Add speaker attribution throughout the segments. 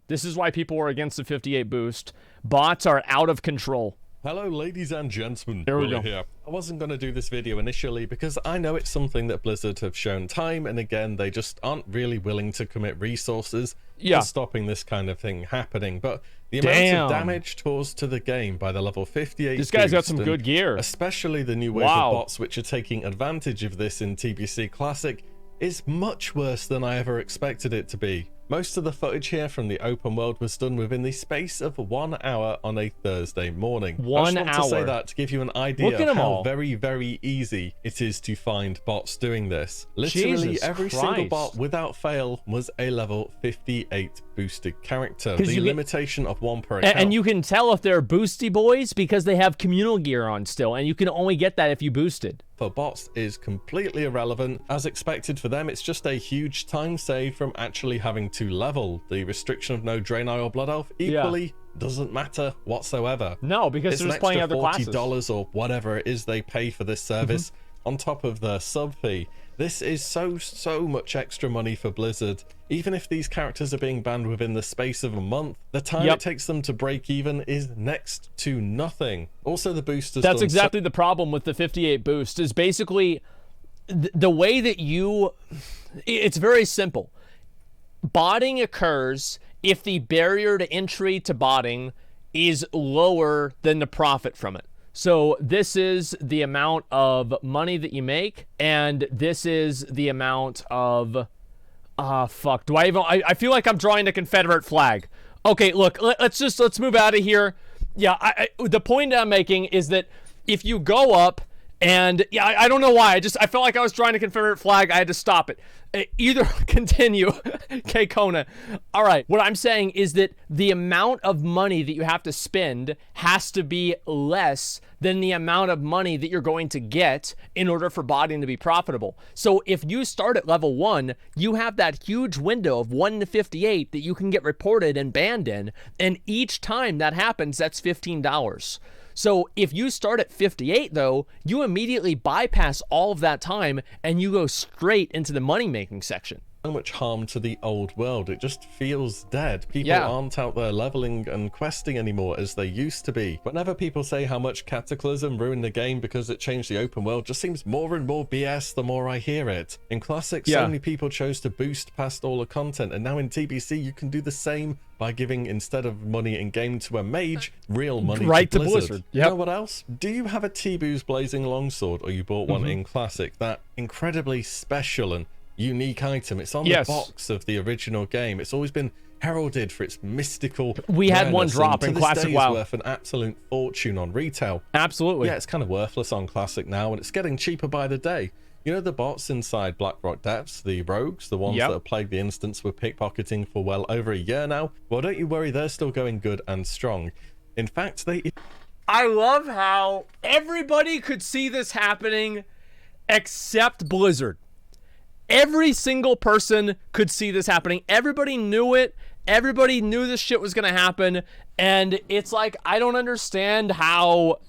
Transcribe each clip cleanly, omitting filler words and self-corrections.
Speaker 1: This is why people are against the 58 boost. Bots are out of control.
Speaker 2: Hello, ladies and gentlemen.
Speaker 1: There we
Speaker 2: WillE
Speaker 1: go.
Speaker 2: Here. I wasn't going to do this video initially because I know it's something that Blizzard have shown time and again they just aren't really willing to commit resources to stopping this kind of thing happening. But the amount of damage caused to the game by the level 58
Speaker 1: this guy's got some good gear,
Speaker 2: especially the new wave of bots which are taking advantage of this in TBC Classic, is much worse than I ever expected it to be. Most of the footage here from the open world was done within the space of 1 hour on a Thursday morning.
Speaker 1: 1 hour.
Speaker 2: I just want to say that to give you an idea of how very, very easy it is to find bots doing this. Literally every single bot without fail was a level 58 boosted character. The limitation of 1 per account.
Speaker 1: And you can tell if they're boosty boys because they have communal gear on still, and you can only get that if you boosted.
Speaker 2: For bots is completely irrelevant. As expected for them, it's just a huge time save from actually having to level. The restriction of no Draenei or Blood Elf equally doesn't matter whatsoever.
Speaker 1: No, because they're just playing other classes.
Speaker 2: $40 or whatever it is they pay for this service on top of their sub fee. This is so much extra money for Blizzard. Even if these characters are being banned within the space of a month, the time it takes them to break even is next to nothing. Also, the boosters.
Speaker 1: That's exactly the problem with the 58 boost, is basically the way that it's very simple. Botting occurs if the barrier to entry to botting is lower than the profit from it. So this is the amount of money that you make, and this is the amount of fuck. Do I even I feel like I'm drawing a Confederate flag. Okay, look, let's move out of here. Yeah, the point I'm making is that if you go up and I don't know why, I felt like I was drawing a Confederate flag. I had to stop it. Either continue. Okay, Kona. All right, what I'm saying is that the amount of money that you have to spend has to be less than the amount of money that you're going to get in order for botting to be profitable. So if you start at level 1, you have that huge window of 1 to 58 that you can get reported and banned in, and each time that happens, that's $15. So if you start at 58 though, you immediately bypass all of that time and you go straight into the money-making section.
Speaker 2: So much harm to the old world. It just feels dead. People aren't out there leveling and questing anymore as they used to be. Whenever people say how much Cataclysm ruined the game because it changed the open world, just seems more and more BS the more I hear it. In Classic, so many people chose to boost past all the content, and now in TBC you can do the same by giving, instead of money in game to a mage, real money to Blizzard. You know what else? Do you have a T-Boo's Blazing Longsword, or you bought one in Classic? That incredibly special and unique item. It's on the box of the original game. It's always been heralded for its mystical.
Speaker 1: We had one drop in Classic.
Speaker 2: Wow, worth an absolute fortune on retail.
Speaker 1: Absolutely.
Speaker 2: Yeah, it's kind of worthless on Classic now, and it's getting cheaper by the day. You know the bots inside Blackrock Depths, the rogues, the ones that have plagued the instance with pickpocketing for well over a year now? Well, don't you worry, they're still going good and strong. In fact,
Speaker 1: I love how everybody could see this happening except Blizzard. Every single person could see this happening. Everybody knew it. Everybody knew this shit was gonna happen. And it's like, I don't understand how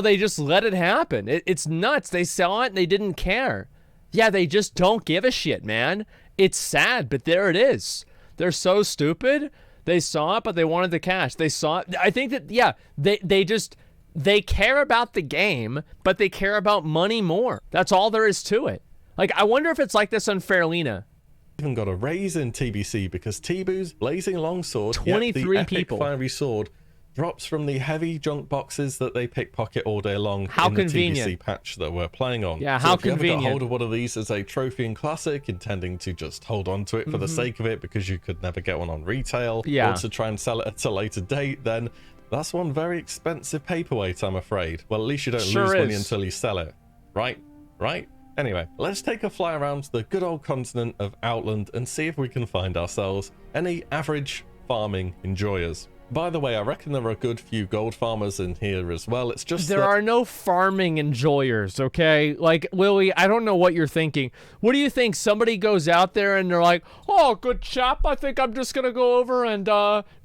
Speaker 1: they just let it happen. It's nuts. They saw it and they didn't care. Yeah, they just don't give a shit, man. It's sad, but there it is. They're so stupid. They saw it, but they wanted the cash. They saw it. I think that, they care about the game, but they care about money more. That's all there is to it. Like, I wonder if it's like this on Fairlina.
Speaker 2: Even got a raise in TBC because T-Boo's Blazing Longsword,
Speaker 1: 23 people.
Speaker 2: Fiery sword, drops from the heavy junk boxes that they pickpocket all day long
Speaker 1: how
Speaker 2: in
Speaker 1: convenient.
Speaker 2: the TBC patch that we're playing on.
Speaker 1: Yeah,
Speaker 2: so
Speaker 1: how
Speaker 2: if you
Speaker 1: convenient.
Speaker 2: ever got hold of one of these as a trophy in Classic, intending to just hold on to it for the sake of it because you could never get one on retail, or to try and sell it at a later date, then that's one very expensive paperweight, I'm afraid. Well, at least you don't lose money until you sell it. Right? Right? Anyway, let's take a fly around the good old continent of Outland and see if we can find ourselves any average farming enjoyers. By the way, I reckon there are a good few gold farmers in here as well. It's just
Speaker 1: there are no farming enjoyers, okay? Like, WillE, I don't know what you're thinking. What do you think? Somebody goes out there and they're like, oh, good chap, I think I'm just gonna go over and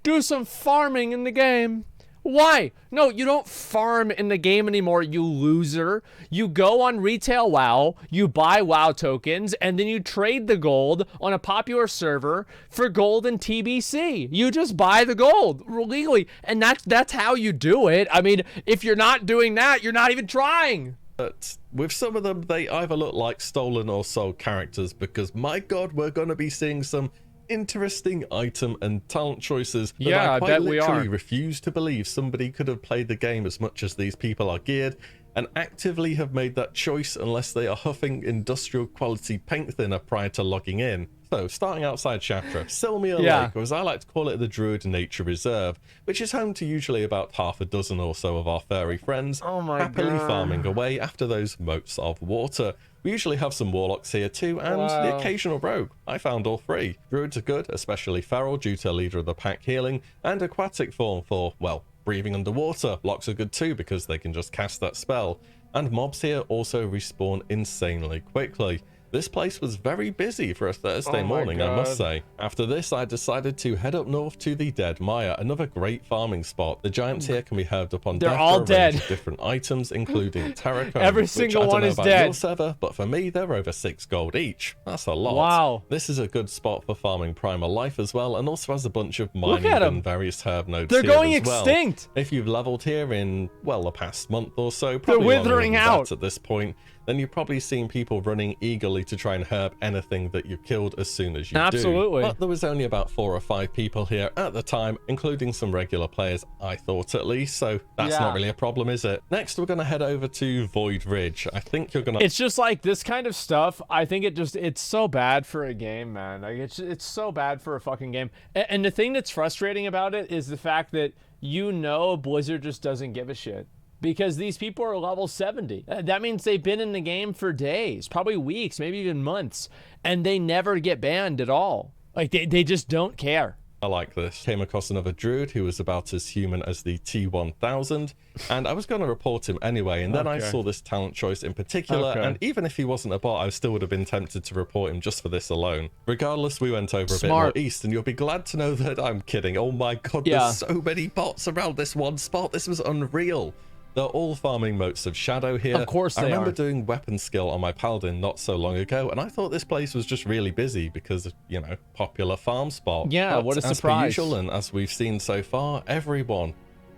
Speaker 1: do some farming in the game. Why? No, you don't farm in the game anymore, you loser. You go on retail WoW, you buy WoW tokens, and then you trade the gold on a popular server for gold and TBC. You just buy the gold legally, and that's how you do it. I mean, if you're not doing that, you're not even trying.
Speaker 2: But with some of them, they either look like stolen or sold characters, because my god, we're going to be seeing some interesting item and talent choices that I quite literally refuse to believe somebody could have played the game as much as these people are geared and actively have made that choice unless they are huffing industrial quality paint thinner prior to logging in. So, starting outside Shatra, Sylmia Lake, or as I like to call it, the Druid Nature Reserve, which is home to usually about half a dozen or so of our furry friends, happily farming away after those moats of water. We usually have some warlocks here too, and the occasional rogue. I found all three. Druids are good, especially feral due to leader of the pack healing, and aquatic form for, well, breathing underwater. Locks are good too because they can just cast that spell. And mobs here also respawn insanely quickly. This place was very busy for a Thursday morning, I must say. After this, I decided to head up north to the Dead Mire, another great farming spot. The giants here can be heard upon death for a range of different items, including Terracone.
Speaker 1: Every single one is dead.
Speaker 2: Your server, but for me, they're over 6 gold each. That's a lot.
Speaker 1: Wow.
Speaker 2: This is a good spot for farming primal life as well, and also has a bunch of mining and various herb nodes.
Speaker 1: They're
Speaker 2: here
Speaker 1: going
Speaker 2: as well.
Speaker 1: extinct.
Speaker 2: If you've leveled here in, well, the past month or so,
Speaker 1: they're
Speaker 2: probably
Speaker 1: withering out
Speaker 2: at this point, then you've probably seen people running eagerly to try and herb anything that you killed as soon as you do. But there was only about 4 or 5 people here at the time, including some regular players, I thought at least, so that's not really a problem, is it? Next, we're going to head over to Void Ridge. I think you're going to...
Speaker 1: It's just like this kind of stuff, I think it's so bad for a game, man. Like, it's so bad for a fucking game. And the thing that's frustrating about it is the fact that Blizzard just doesn't give a shit. Because these people are level 70. That means they've been in the game for days, probably weeks, maybe even months, and they never get banned at all. Like, they just don't care.
Speaker 2: I like this. Came across another druid who was about as human as the T1000, and I was going to report him anyway, and then I saw this talent choice in particular, and even if he wasn't a bot, I still would have been tempted to report him just for this alone. Regardless, we went over a bit more east, and you'll be glad to know that I'm kidding. Oh my god, there's so many bots around this one spot. This was unreal. They're all farming motes of shadow here.
Speaker 1: Of course they are.
Speaker 2: I remember doing weapon skill on my paladin not so long ago, and I thought this place was just really busy because, you know, popular farm spot.
Speaker 1: Yeah,
Speaker 2: but
Speaker 1: what a surprise.
Speaker 2: As per usual, and as we've seen so far, everyone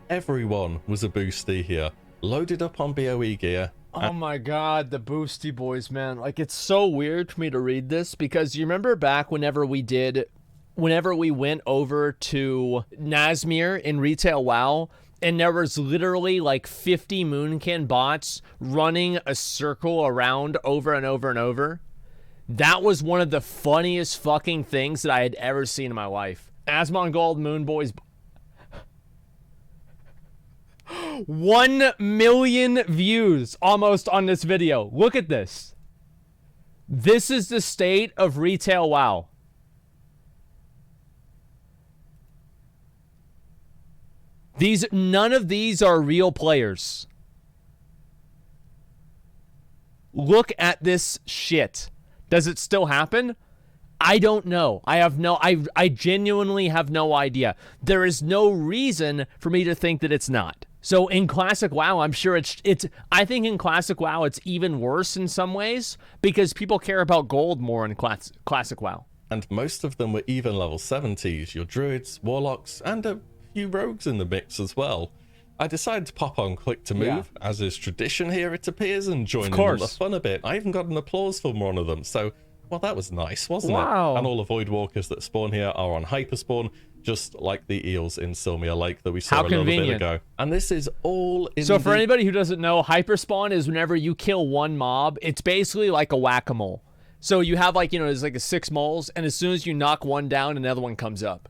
Speaker 2: was a boosty here. Loaded up on BOE gear.
Speaker 1: Oh my god, the boosty boys, man. Like, it's so weird for me to read this because you remember back whenever we went over to Nazmir in retail WoW, and there was literally like 50 Moonkin bots running a circle around over and over and over. That was one of the funniest fucking things that I had ever seen in my life. Asmongold Moon Boys. 1 million views almost on this video. Look at this. This is the state of retail WoW. None of these are real players. Look at this shit. Does it still happen? I don't know. I genuinely have no idea. There is no reason for me to think that it's not. So in Classic WoW, I'm sure I think in Classic WoW, it's even worse in some ways because people care about gold more in Classic WoW.
Speaker 2: And most of them were even level 70s, your druids, warlocks, and a few rogues in the mix as well. I decided to pop on click to move, as is tradition here it appears, and join in on the fun a bit. I even got an applause from one of them, so, well, that was nice, wasn't it? And all the void walkers that spawn here are on hyperspawn, just like the eels in Sylmia Lake that we saw a little bit ago. And this is all in
Speaker 1: So for anybody who doesn't know, hyperspawn is whenever you kill one mob, it's basically like a whack-a-mole. So you have like, there's like 6 moles, and as soon as you knock one down, another one comes up.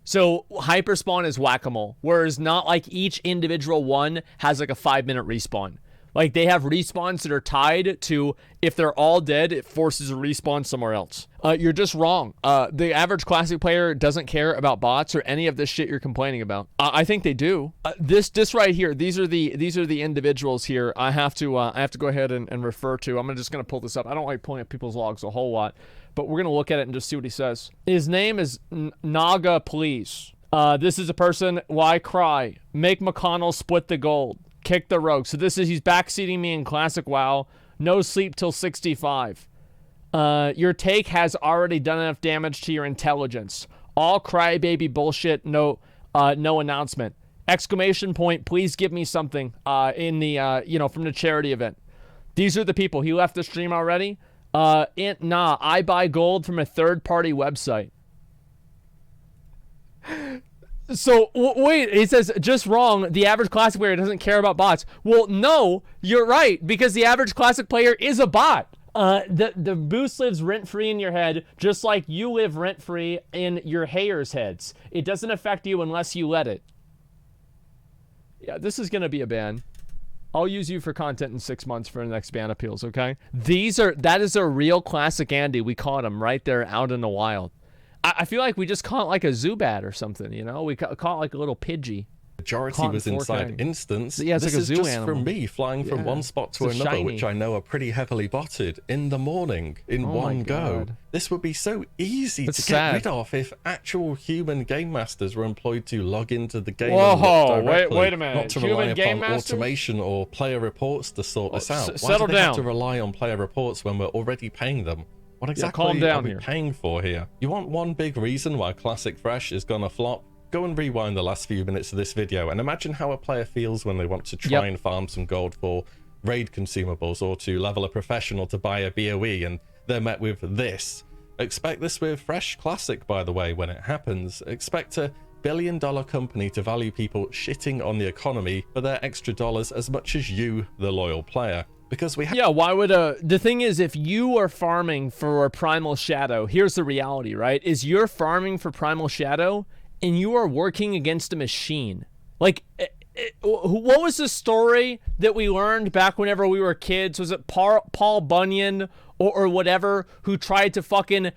Speaker 1: So hyperspawn is whack-a-mole, whereas not like each individual one has like a 5-minute respawn. Like they have respawns that are tied to if they're all dead, it forces a respawn somewhere else. You're just wrong. The average Classic player doesn't care about bots or any of this shit you're complaining about. I think they do. This right here, these are the individuals here. I have to go ahead and refer to. I'm just gonna pull this up. I don't like pulling up people's logs a whole lot, but we're gonna look at it and just see what he says. His name is Naga Please. This is a person. Why cry? Make McConnell split the gold. Kick the rogue. So this is, he's backseating me in Classic WoW. No sleep till 65. Your take has already done enough damage to your intelligence. All crybaby bullshit. No announcement. Exclamation point. Please give me something. In the from the charity event. These are the people. He left the stream already. Nah. I buy gold from a third-party website. So, wait, it says, just wrong, the average Classic player doesn't care about bots. Well, no, you're right, because the average Classic player is a bot. The boost lives rent-free in your head, just like you live rent-free in your haters' heads. It doesn't affect you unless you let it. Yeah, this is going to be a ban. I'll use you for content in 6 months for the next ban appeals, okay? That is a real Classic Andy. We caught him right there out in the wild. I feel like we just caught like a Zubat or something, you know? We caught like a little Pidgey.
Speaker 2: Majority was inside instance.
Speaker 1: Yeah, it's
Speaker 2: this
Speaker 1: like a
Speaker 2: is
Speaker 1: zoo
Speaker 2: just
Speaker 1: animal.
Speaker 2: from me flying from one spot to another,
Speaker 1: shiny.
Speaker 2: which I know are pretty heavily botted in the morning in one go. This would be so easy to get rid of if actual human game masters were employed to log into the game.
Speaker 1: Whoa, wait a minute.
Speaker 2: Not to rely upon automation or player reports to sort this out. Why do they have to rely on player reports when we're already paying them? What exactly are we paying for here? You want one big reason why Classic Fresh is gonna flop? Go and rewind the last few minutes of this video and imagine how a player feels when they want to try and farm some gold for raid consumables or to level a professional to buy a BOE and they're met with this. Expect this with Fresh Classic, by the way, when it happens. Expect a billion-dollar company to value people shitting on the economy for their extra dollars as much as you, the loyal player. Because we
Speaker 1: why would the thing is, if you are farming for Primal Shadow, here's the reality, right? Is you're farming for Primal Shadow and you are working against a machine. Like, what was the story that we learned back whenever we were kids? Was it Paul Bunyan or whatever, who tried to fucking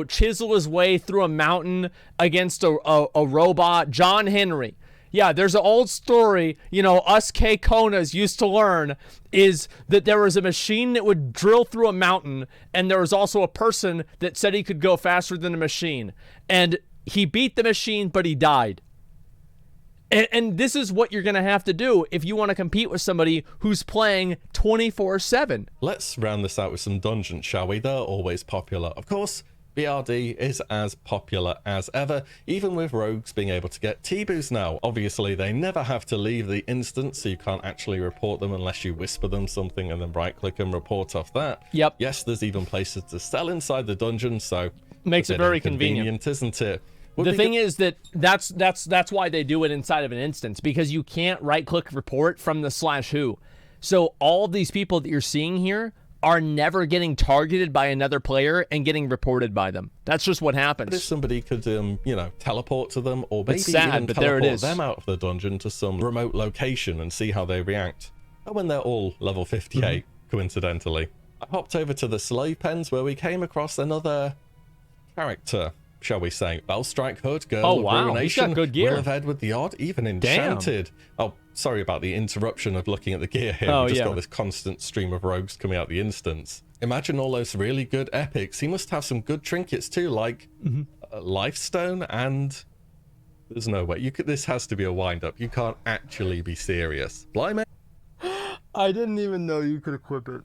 Speaker 1: chisel his way through a mountain against a robot? John Henry. Yeah, there's an old story, us K-Konas used to learn, is that there was a machine that would drill through a mountain, and there was also a person that said he could go faster than the machine. And he beat the machine, but he died. And this is what you're going to have to do if you want to compete with somebody who's playing 24/7.
Speaker 2: Let's round this out with some dungeons, shall we? They're always popular. Of course, BRD is as popular as ever, even with rogues being able to get T-boost now. Obviously, they never have to leave the instance, so you can't actually report them unless you whisper them something and then right-click and report off that.
Speaker 1: Yep.
Speaker 2: Yes, there's even places to sell inside the dungeon, so
Speaker 1: makes it very convenient,
Speaker 2: isn't it?
Speaker 1: The thing is that's why they do it inside of an instance, because you can't right-click report from the /who. So all of these people that you're seeing here are never getting targeted by another player and getting reported by them. That's just what happens.
Speaker 2: But if somebody could, teleport to them, or maybe even teleport them out of the dungeon to some remote location and see how they react. And when they're all level 58, coincidentally. I hopped over to the slave pens where we came across another character, shall we say. Bellstrike Hood, Girl of Ruination,
Speaker 1: he's got good gear.
Speaker 2: Will of Ed with the Odd, even Enchanted. Oh, sorry about the interruption of looking at the gear here. We just got this constant stream of rogues coming out the instance. Imagine all those really good epics. He must have some good trinkets too, like Lifestone, and there's no way. This has to be a wind-up. You can't actually be serious. Blimey.
Speaker 1: I didn't even know you could equip it.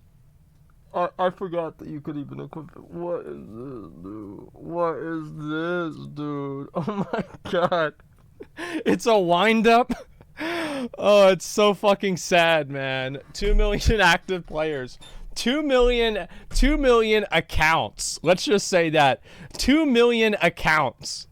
Speaker 1: I forgot that you could even equip it. What is this, dude? What is this, dude? Oh my god. It's a wind-up? Oh, it's so fucking sad, man. 2 million active players. 2 million accounts. Let's just say that. 2 million accounts.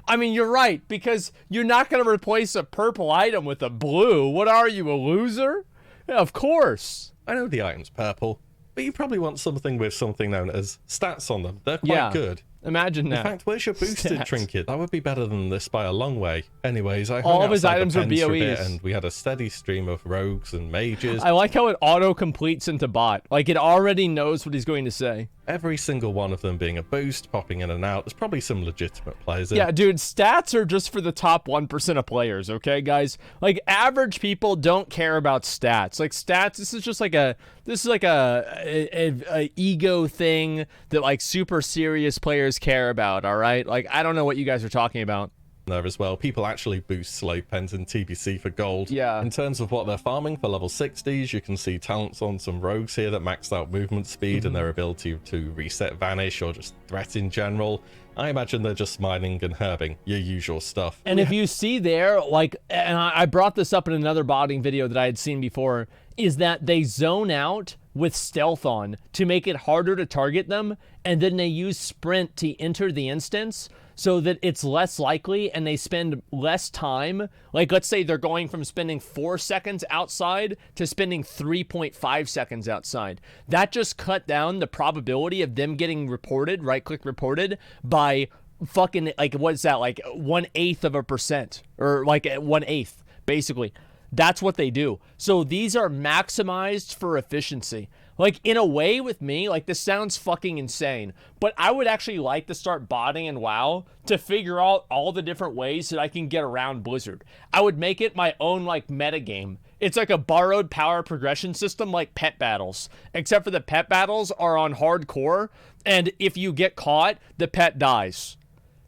Speaker 1: I mean, you're right, because you're not going to replace a purple item with a blue. What are you, a loser? Yeah, of course.
Speaker 2: I know the item's purple, but you probably want something with something known as stats on them. They're quite good.
Speaker 1: Imagine that.
Speaker 2: In fact, where's your boosted trinket? That would be better than this by a long way. Anyways, I
Speaker 1: all of his items are BOEs,
Speaker 2: and we had a steady stream of rogues and mages.
Speaker 1: I like how it auto-completes into bot. Like, it already knows what he's going to say.
Speaker 2: Every single one of them being a boost, popping in and out. There's probably some legitimate players in.
Speaker 1: Yeah, dude, stats are just for the top 1% of players, okay, guys? Like, average people don't care about stats. Like, stats, this is like a ego thing that, like, super serious players care about, all right? Like, I don't know what you guys are talking about.
Speaker 2: there as well. People actually boost slave pens in TBC for gold.
Speaker 1: Yeah.
Speaker 2: In terms of what they're farming for level 60s, you can see talents on some rogues here that maxed out movement speed and their ability to reset vanish or just threat in general. I imagine they're just mining and herbing, your usual stuff.
Speaker 1: And if you see there, like, and I brought this up in another botting video that I had seen before, is that they zone out with stealth on to make it harder to target them, and then they use sprint to enter the instance so that it's less likely, and they spend less time. Like, let's say they're going from spending 4 seconds outside to spending 3.5 seconds outside. That just cut down the probability of them getting reported, right-click reported, by fucking, like, what's that, like 1/8 of a percent, or like 1/8, basically. That's what they do. So these are maximized for efficiency. Like, in a way with me, like, this sounds fucking insane, but I would actually like to start botting in WoW to figure out all the different ways that I can get around Blizzard. I would make it my own, like, metagame. It's like a borrowed power progression system like pet battles, except for the pet battles are on hardcore, and if you get caught, the pet dies.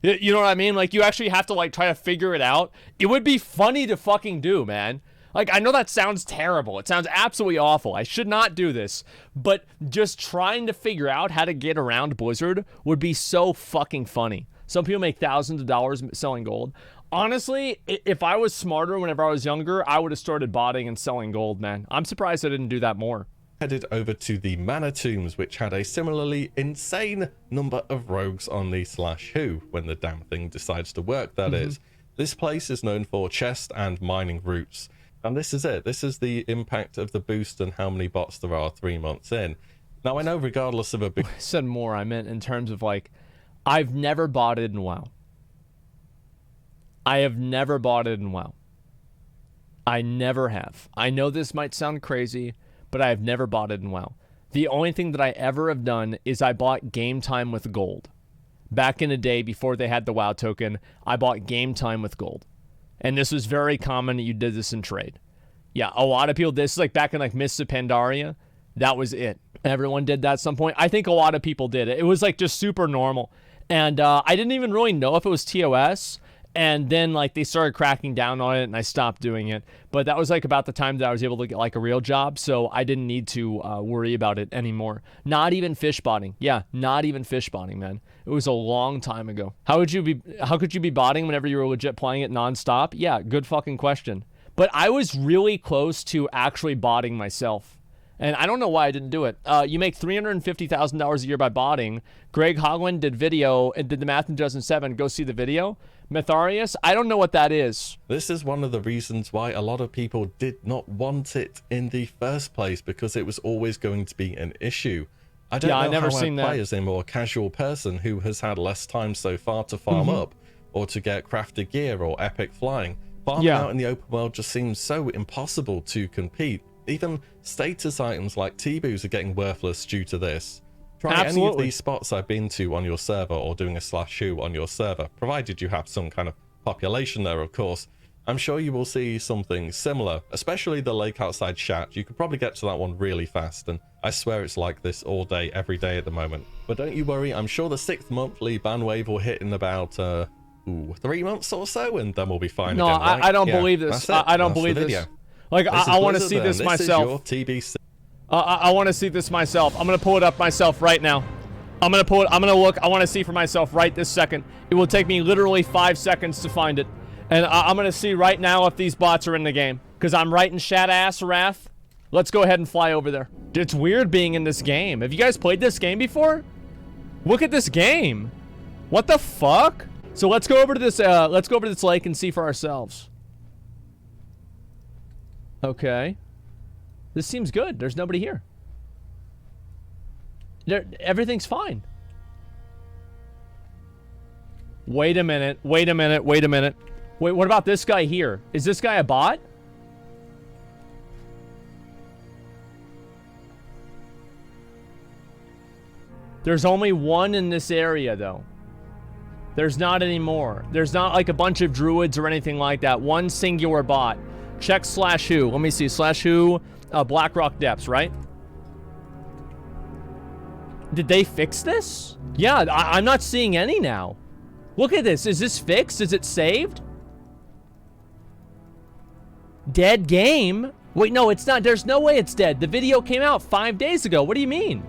Speaker 1: You know what I mean? Like, you actually have to, like, try to figure it out. It would be funny to fucking do, man. Like, I know that sounds terrible. It sounds absolutely awful. I should not do this. But just trying to figure out how to get around Blizzard would be so fucking funny. Some people make thousands of dollars selling gold. Honestly, if I was smarter whenever I was younger, I would have started botting and selling gold, man. I'm surprised I didn't do that more.
Speaker 2: Headed over to the Mana Tombs, which had a similarly insane number of rogues on the /who when the damn thing decides to work, that is. This place is known for chest and mining routes. And this is it. This is the impact of the boost and how many bots there are 3 months in. Now, I know regardless of a big...
Speaker 1: I said more, I meant in terms of, like, I've never botted in WoW. I have never botted in WoW. I never have. I know this might sound crazy, but I have never botted in WoW. The only thing that I ever have done is I bought game time with gold. Back in the day, before they had the WoW token, I bought game time with gold. And this was very common that you did this in trade. Yeah, a lot of people, this is like back in like Mists of Pandaria, that was it. Everyone did that at some point. I think a lot of people did it. It was like just super normal. And I didn't even really know if it was TOS. And then like they started cracking down on it and I stopped doing it. But that was like about the time that I was able to get like a real job. So I didn't need to worry about it anymore. Not even fish botting. Yeah, not even fish botting, man. It was a long time ago. How could you be botting whenever you were legit playing it nonstop? Yeah, good fucking question. But I was really close to actually botting myself. And I don't know why I didn't do it. You make $350,000 a year by botting. Greg Hogland did video and did the math in 2007. Go see the video. Mytharius, I don't know what that is.
Speaker 2: This is one of the reasons why a lot of people did not want it in the first place, because it was always going to be an issue. I don't know
Speaker 1: I've never
Speaker 2: how
Speaker 1: seen
Speaker 2: I play
Speaker 1: that.
Speaker 2: as a more casual person who has had less time so far to farm up or to get crafted gear or epic flying. Farming out in the open world just seems so impossible to compete. Even status items like T-boos are getting worthless due to this. Try any of these spots I've been to on your server or doing a /who on your server, provided you have some kind of population there, of course. I'm sure you will see something similar, especially the lake outside Shat. You could probably get to that one really fast, and I swear it's like this all day, every day at the moment. But don't you worry, I'm sure the 6th monthly ban wave will hit in about 3 months or so, and then we'll be fine again, right?
Speaker 1: I don't believe this. I don't believe this. Like, I want to see this myself.
Speaker 2: This is your TBC.
Speaker 1: I want to see this myself. I'm going to pull it up myself right now. I'm going to pull it. I'm going to look. I want to see for myself right this second. It will take me literally 5 seconds to find it. And I'm going to see right now if these bots are in the game. Because I'm right in Shat-ass Wrath. Let's go ahead and fly over there. It's weird being in this game. Have you guys played this game before? Look at this game. What the fuck? So let's go over to this lake and see for ourselves. Okay. This seems good. There's nobody here. Everything's fine. Wait a minute. Wait, what about this guy here? Is this guy a bot? There's only one in this area, though. There's not any more. There's not like a bunch of druids or anything like that. One singular bot. Check /who. Let me see. /who. Blackrock Depths, right? Did they fix this? Yeah, I'm not seeing any now. Look at this. Is this fixed? Is it saved? Dead game? Wait, no, it's not. There's no way it's dead. The video came out 5 days ago. What do you mean?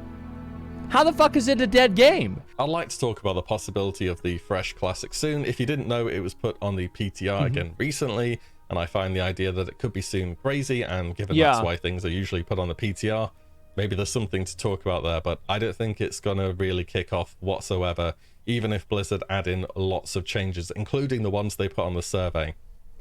Speaker 1: How the fuck is it a dead game?
Speaker 2: I'd like to talk about the possibility of the fresh Classic soon. If you didn't know, it was put on the PTR again recently, and I find the idea that it could be soon crazy, and given that's why things are usually put on the PTR, maybe there's something to talk about there, but I don't think it's gonna really kick off whatsoever, even if Blizzard add in lots of changes, including the ones they put on the survey.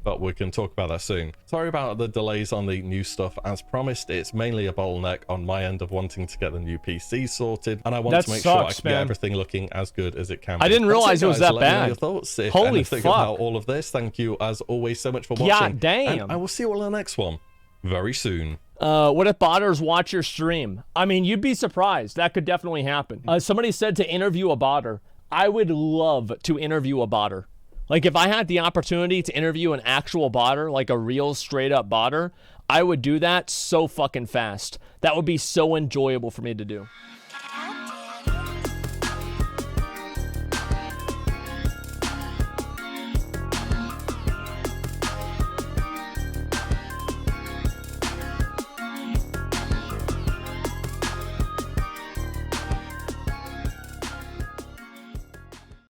Speaker 2: But we can talk about that soon. Sorry about the delays on the new stuff. As promised, it's mainly a bottleneck on my end of wanting to get the new PC sorted, and I want to make sure I can get everything looking as good as it can be.
Speaker 1: I didn't realize it was that bad.
Speaker 2: Your thoughts, if
Speaker 1: Holy
Speaker 2: anything
Speaker 1: fuck.
Speaker 2: about all of this. Thank you as always so much for watching.
Speaker 1: God damn.
Speaker 2: And I will see you all in the next one very soon.
Speaker 1: What if botters watch your stream? I mean, you'd be surprised. That could definitely happen. Somebody said to interview a botter. I would love to interview a botter. Like, if I had the opportunity to interview an actual botter, like a real straight-up botter, I would do that so fucking fast. That would be so enjoyable for me to do.